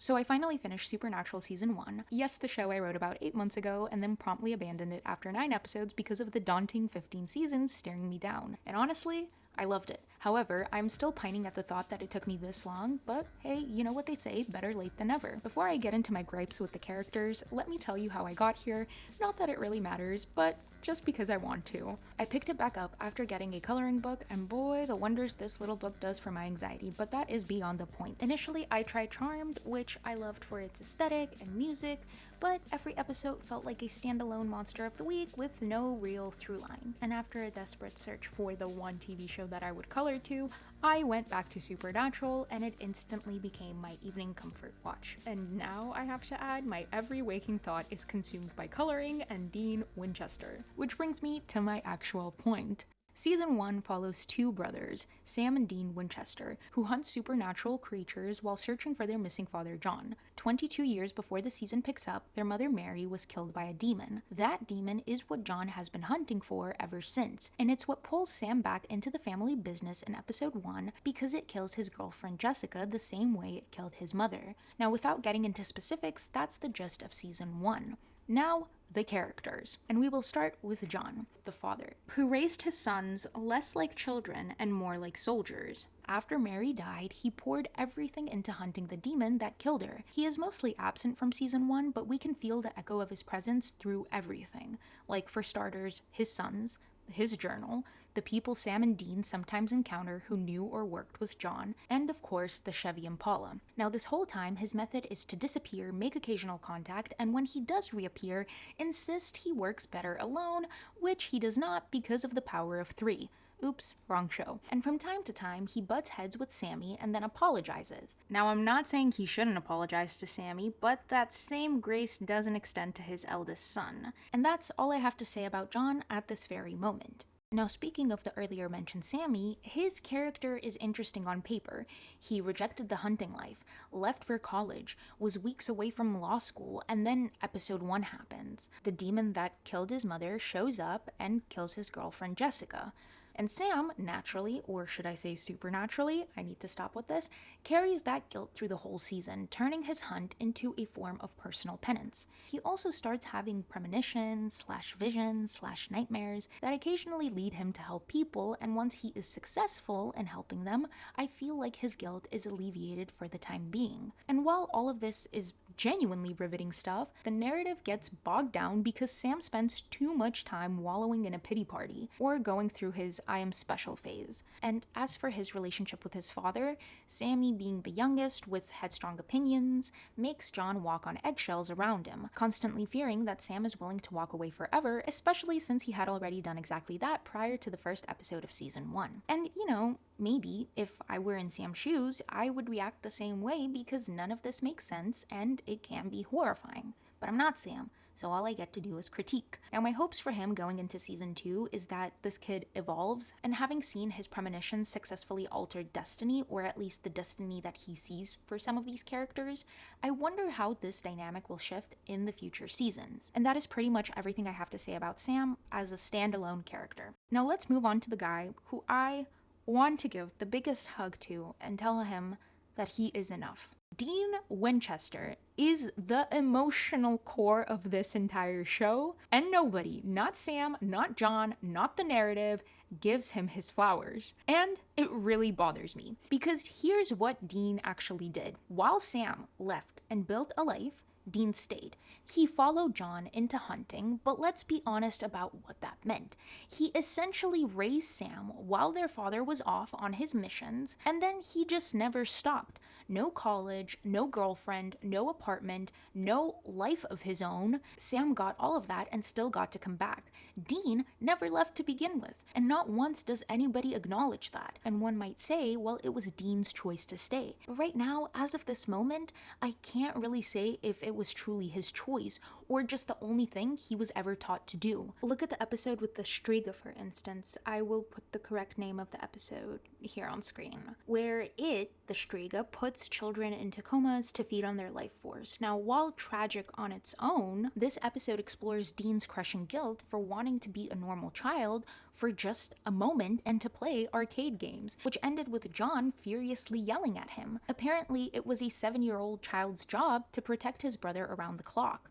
So I finally finished Supernatural Season 1. Yes, the show I wrote about 8 months ago, and then promptly abandoned it after 9 episodes because of the daunting 15 seasons staring me down. And honestly, I loved it. However, I'm still pining at the thought that it took me this long, but hey, you know what they say, better late than never. Before I get into my gripes with the characters, let me tell you how I got here. Not that it really matters, but just because I want to. I picked it back up after getting a coloring book, and boy, the wonders this little book does for my anxiety, but that is beyond the point. Initially, I tried Charmed, which I loved for its aesthetic and music, but every episode felt like a standalone monster of the week with no real through line. And after a desperate search for the one TV show that I would color to, I went back to Supernatural, and it instantly became my evening comfort watch. And now I have to add, my every waking thought is consumed by coloring and Dean Winchester. Which brings me to my actual point. Season 1 follows two brothers, Sam and Dean Winchester, who hunt supernatural creatures while searching for their missing father John. 22 years before the season picks up, their mother Mary was killed by a demon. That demon is what John has been hunting for ever since, and it's what pulls Sam back into the family business in episode 1 because it kills his girlfriend Jessica the same way it killed his mother. Now, without getting into specifics, that's the gist of season 1. Now, the characters. And we will start with John, the father, who raised his sons less like children and more like soldiers. After Mary died, he poured everything into hunting the demon that killed her. He is mostly absent from season 1, but we can feel the echo of his presence through everything. Like, for starters, his sons, his journal, the people Sam and Dean sometimes encounter who knew or worked with John, and of course the Chevy Impala. Now this whole time his method is to disappear, make occasional contact, and when he does reappear, insist he works better alone, which he does not because of the power of 3. Oops, wrong show. And from time to time, he butts heads with Sammy and then apologizes. Now, I'm not saying he shouldn't apologize to Sammy, but that same grace doesn't extend to his eldest son. And that's all I have to say about John at this very moment. Now, speaking of the earlier mentioned Sammy, his character is interesting on paper. He rejected the hunting life, left for college, was weeks away from law school, and then episode 1 happens. The demon that killed his mother shows up and kills his girlfriend Jessica. And Sam, naturally, or should I say supernaturally, I need to stop with this, carries that guilt through the whole season, turning his hunt into a form of personal penance. He also starts having premonitions, /visions, /nightmares that occasionally lead him to help people, and once he is successful in helping them, I feel like his guilt is alleviated for the time being. And while all of this is genuinely riveting stuff, the narrative gets bogged down because Sam spends too much time wallowing in a pity party, or going through his I am special phase. And as for his relationship with his father, Sammy, being the youngest with headstrong opinions, makes John walk on eggshells around him, constantly fearing that Sam is willing to walk away forever, especially since he had already done exactly that prior to the first episode of season 1. And, you know, maybe if I were in Sam's shoes, I would react the same way because none of this makes sense and it can be horrifying. But I'm not Sam, so all I get to do is critique. Now, my hopes for him going into season 2 is that this kid evolves, and having seen his premonitions successfully alter destiny, or at least the destiny that he sees for some of these characters, I wonder how this dynamic will shift in the future seasons. And that is pretty much everything I have to say about Sam as a standalone character. Now let's move on to the guy who I want to give the biggest hug to and tell him that he is enough. Dean Winchester is the emotional core of this entire show, and nobody, not Sam, not John, not the narrative, gives him his flowers. And it really bothers me, because here's what Dean actually did. While Sam left and built a life, Dean stayed. He followed John into hunting, but let's be honest about what that meant. He essentially raised Sam while their father was off on his missions, and then he just never stopped. No college, no girlfriend, no apartment, no life of his own. Sam got all of that and still got to come back. Dean never left to begin with, and not once does anybody acknowledge that. And one might say, well, it was Dean's choice to stay. But right now, as of this moment, I can't really say if it was truly his choice or just the only thing he was ever taught to do. Look at the episode with the Striga, for instance. I will put the correct name of the episode here on screen, where the Striga, puts puts children into comas to feed on their life force. Now, while tragic on its own, this episode explores Dean's crushing guilt for wanting to be a normal child for just a moment and to play arcade games, which ended with John furiously yelling at him. Apparently, it was a 7-year-old child's job to protect his brother around the clock.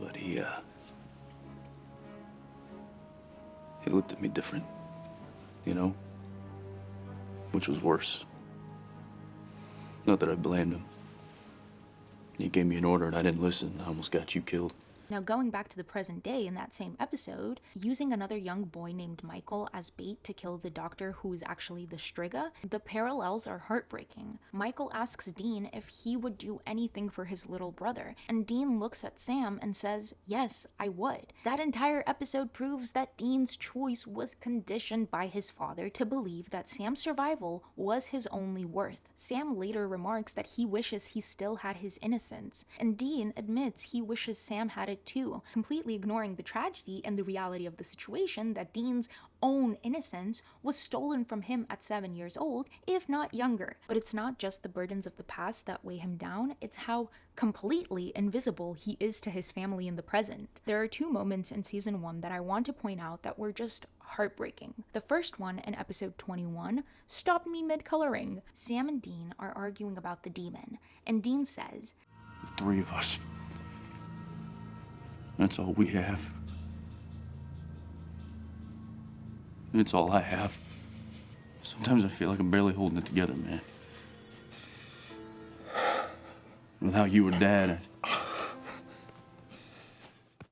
But he looked at me different, you know? Which was worse. Not that I blamed him. He gave me an order and I didn't listen. I almost got you killed. Now, going back to the present day in that same episode, using another young boy named Michael as bait to kill the doctor who is actually the Striga, the parallels are heartbreaking. Michael asks Dean if he would do anything for his little brother, and Dean looks at Sam and says, yes, I would. That entire episode proves that Dean's choice was conditioned by his father to believe that Sam's survival was his only worth. Sam later remarks that he wishes he still had his innocence, and Dean admits he wishes Sam had it too, completely ignoring the tragedy and the reality of the situation that Dean's own innocence was stolen from him at 7 years old, if not younger. But it's not just the burdens of the past that weigh him down, it's how completely invisible he is to his family in the present. There are 2 moments in season 1 that I want to point out that were just heartbreaking. The first one, in episode 21, stopped me mid-coloring. Sam and Dean are arguing about the demon, and Dean says, The 3 of us. That's all we have. And it's all I have. Sometimes I feel like I'm barely holding it together, man. Without you or Dad,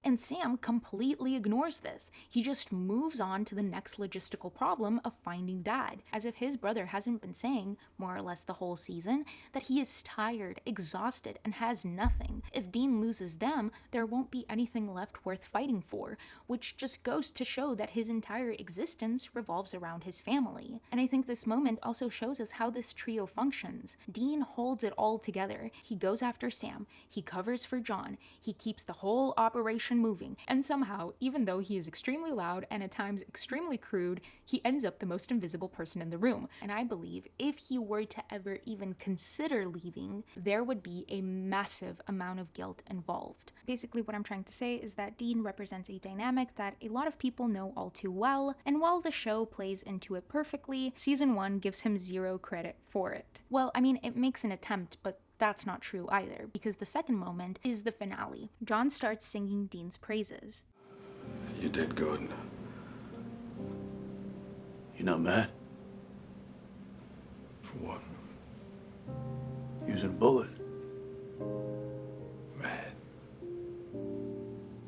And Sam completely ignores this. He just moves on to the next logistical problem of finding Dad, as if his brother hasn't been saying, more or less the whole season, that he is tired, exhausted, and has nothing. If Dean loses them, there won't be anything left worth fighting for, which just goes to show that his entire existence revolves around his family. And I think this moment also shows us how this trio functions. Dean holds it all together. He goes after Sam, he covers for John, he keeps the whole operation moving, and somehow, even though he is extremely loud and at times extremely crude, he ends up the most invisible person in the room. And I believe if he were to ever even consider leaving, there would be a massive amount of guilt involved. Basically, what I'm trying to say is that Dean represents a dynamic that a lot of people know all too well, and while the show plays into it perfectly, season 1 gives him 0 credit for it. Well, I mean, it makes an attempt, but that's not true either, because the second moment is the finale. John starts singing Dean's praises. You did good. you're not mad? For what? Using a bullet. Mad.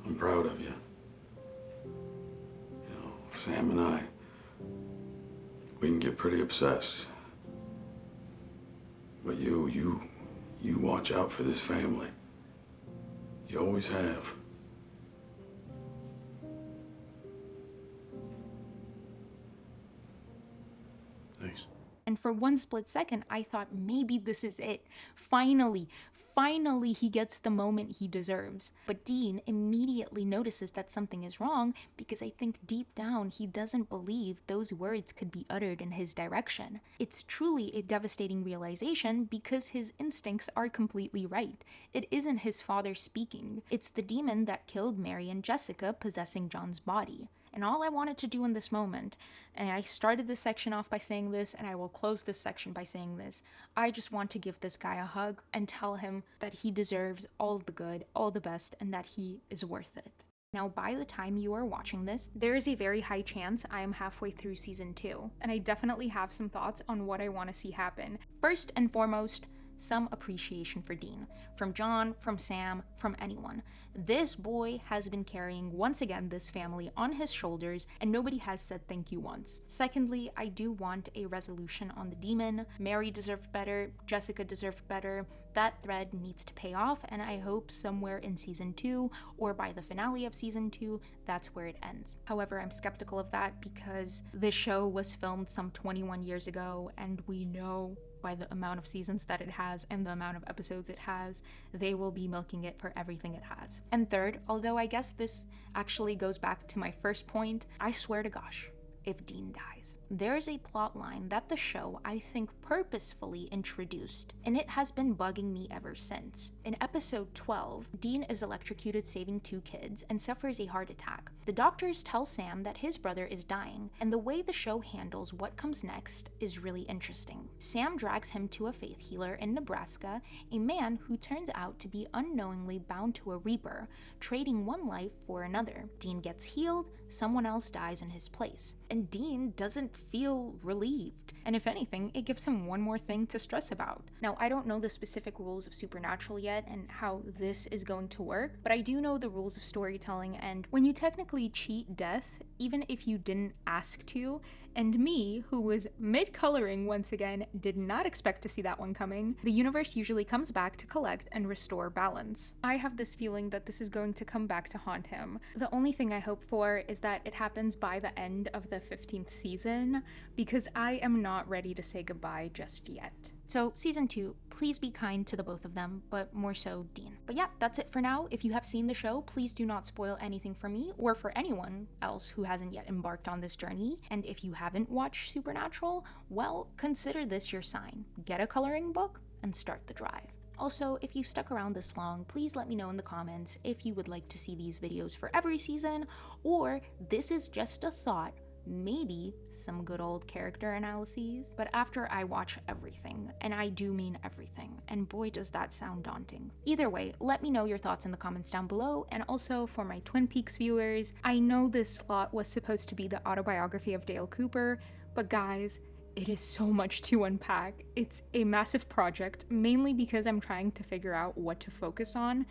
I'm proud of you. You know, Sam and I, we can get pretty obsessed. But you watch out for this family. You always have. Thanks. And for one split second, I thought maybe this is it. Finally he gets the moment he deserves. But Dean immediately notices that something is wrong because I think deep down he doesn't believe those words could be uttered in his direction. It's truly a devastating realization because his instincts are completely right. It isn't his father speaking. It's the demon that killed Mary and Jessica possessing John's body. And all I wanted to do in this moment, and I started this section off by saying this, and I will close this section by saying this, I just want to give this guy a hug and tell him that he deserves all the good, all the best, and that he is worth it. Now, by the time you are watching this, there is a very high chance I am halfway through season 2, and I definitely have some thoughts on what I want to see happen. First and foremost, some appreciation for Dean. From John, from Sam, from anyone. This boy has been carrying, once again, this family on his shoulders, and nobody has said thank you once. Secondly, I do want a resolution on the demon. Mary deserved better, Jessica deserved better. That thread needs to pay off, and I hope somewhere in season 2, or by the finale of season 2, that's where it ends. However, I'm skeptical of that because the show was filmed some 21 years ago, and we know by the amount of seasons that it has and the amount of episodes it has, they will be milking it for everything it has. And third, although I guess this actually goes back to my first point, I swear to gosh, if Dean dies. There's a plot line that the show, I think, purposefully introduced, and it has been bugging me ever since. In episode 12, Dean is electrocuted saving 2 kids and suffers a heart attack. The doctors tell Sam that his brother is dying, and the way the show handles what comes next is really interesting. Sam drags him to a faith healer in Nebraska, a man who turns out to be unknowingly bound to a Reaper, trading one life for another. Dean gets healed, someone else dies in his place, and Dean doesn't feel relieved. And if anything, it gives him one more thing to stress about. Now, I don't know the specific rules of Supernatural yet and how this is going to work, but I do know the rules of storytelling, and when you technically cheat death, even if you didn't ask to, and me, who was mid-coloring once again, did not expect to see that one coming, the universe usually comes back to collect and restore balance. I have this feeling that this is going to come back to haunt him. The only thing I hope for is that it happens by the end of the 15th season, because I am not ready to say goodbye just yet. So, season 2, please be kind to the both of them, but more so Dean. But yeah, that's it for now. If you have seen the show, please do not spoil anything for me or for anyone else who hasn't yet embarked on this journey. And if you haven't watched Supernatural, well, consider this your sign. Get a coloring book and start the drive. Also, if you've stuck around this long, please let me know in the comments if you would like to see these videos for every season, or this is just a thought, maybe some good old character analyses, but after I watch everything, and I do mean everything, and boy does that sound daunting. Either way, let me know your thoughts in the comments down below, and also for my Twin Peaks viewers, I know this slot was supposed to be the autobiography of Dale Cooper, but guys, it is so much to unpack. It's a massive project, mainly because I'm trying to figure out what to focus on,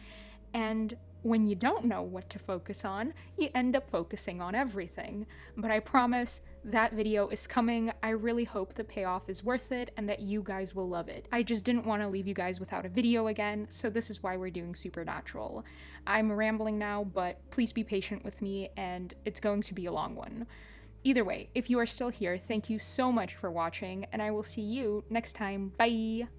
and when you don't know what to focus on, you end up focusing on everything. But I promise that video is coming. I really hope the payoff is worth it and that you guys will love it. I just didn't want to leave you guys without a video again, so this is why we're doing Supernatural. I'm rambling now, but please be patient with me, and it's going to be a long one. Either way, if you are still here, thank you so much for watching, and I will see you next time. Bye!